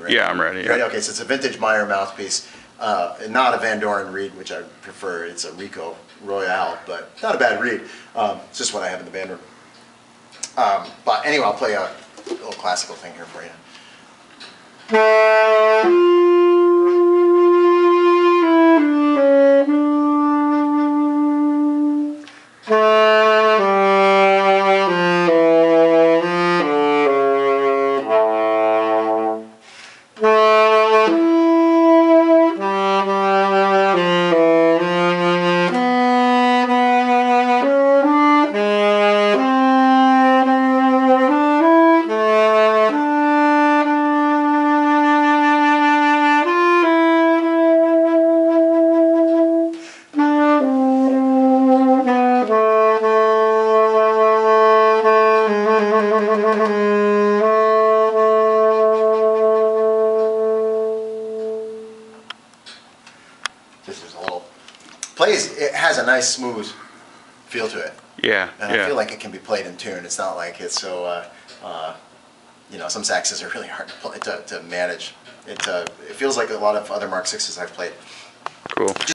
ready? Yeah, I'm ready. You ready? Okay, so it's a vintage Meyer mouthpiece, not a Van Doren reed, which I prefer. It's a Rico Royale, but not a bad reed. It's just what I have in the band room. But anyway, I'll play a little classical thing here for you. Just as a little plays, it has a nice smooth feel to it. Yeah, And I feel like it can be played in tune. It's not like it's so, you know, some saxes are really hard to play, to manage. It feels like a lot of other Mark 6s I've played. Cool.